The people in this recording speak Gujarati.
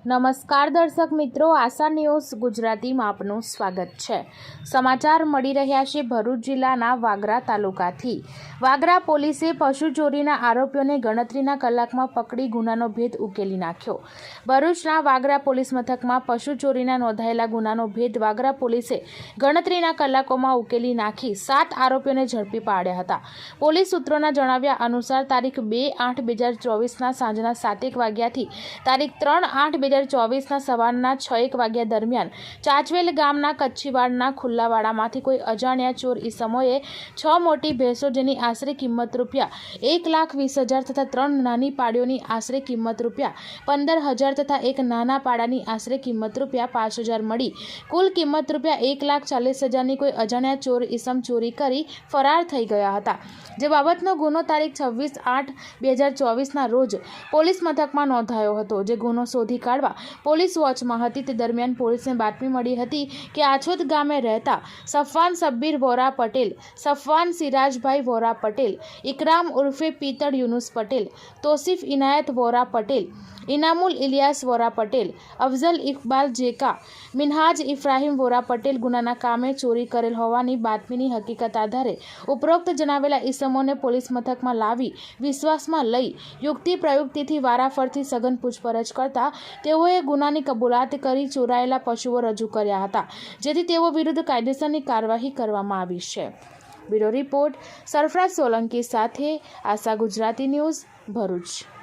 નમસ્કાર દર્શક મિત્રો, આશા ન્યૂઝ ગુજરાતીમાં આપનું સ્વાગત છે। સમાચાર મળી રહ્યા છે ભરૂચ જિલ્લાના વાગરા તાલુકાથી। વાગરા પોલીસે પશુ ચોરીના આરોપીઓને ગણતરીના કલાકમાં પકડી ગુનાનો ભેદ ઉકેલી નાખ્યો। ભરૂચના વાગરા પોલીસ મથકમાં પશુ ચોરીના નોંધાયેલા ગુનાનો ભેદ વાગરા પોલીસે ગણતરીના કલાકોમાં ઉકેલી નાખી 7 આરોપીઓને ઝડપી પાડ્યા હતા। પોલીસ સૂત્રોના જણાવ્યા અનુસાર તારીખ 2/8/2024ના સાંજના 7:01 વાગ્યાથી તારીખ 3/8/2024ના સવારના 6:01 વાગ્યા દરમિયાન ચાચવેલ ગામના કચ્છીવાડના ખુલ્લાવાડામાંથી કોઈ અજાણ્યા ચોર ઈસમોએ 6 મોટી ભેંસો જેની આશરે કિંમત ₹1,20,000 તથા 3 નાની પાડીઓની આશરે કિંમત ₹15,000 તથા એક નાના પાડાની આશરે કિંમત ₹5,000 મળી કુલ કિંમત ₹1,40,000ની કોઈ અજાણ્યા ચોર ઈસમ ચોરી કરી ફરાર થઈ ગયા હતા। જે બાબતનો ગુનો તારીખ 26/8/2024ના રોજ પોલીસ મથકમાં નોંધાયો હતો। જે ગુનો શોધી કાઢવા પોલીસ વોચમાં હતી તે દરમિયાન પોલીસને બાતમી મળી હતી કે આછોદ ગામે રહેતા સફવાન શબ્બીર વોરા પટેલ, સફવાન સિરાજભાઈ વોરા પટેલ, ઇકરામ ઉર્ફે પિત્તળ યુનુસ પટેલ, તોસીફ ઇનાયત વોરા પટેલ, ઇનામુલ ઇલિયાસ વોરા પટેલ, અફઝલ ઇકબાલ જેકા, મિનહાજ ઇબ્રાહિમ વોરા પટેલ ગુનાના કામે ચોરી કરેલ હોવાની બાતમીની હકીકત આધારે ઉપરોક્ત જણાવેલા ઈસમોને પોલીસ મથકમાં લાવી વિશ્વાસમાં લઈ યુક્તિ પ્રયુક્તિથી વારાફરતી સઘન પૂછપરછ કરતા તેઓએ ગુનાની કબૂલાત કરી ચોરાયેલા પશુઓ રજૂ કર્યા હતા, જેથી તેઓ વિરુદ્ધ કાયદેસરની કાર્યવાહી કરવામાં આવી છે। બ્યુરો રિપોર્ટ સરફરાજ સોલંકી સાથે આશા ગુજરાતી ન્યૂઝ ભરૂચ।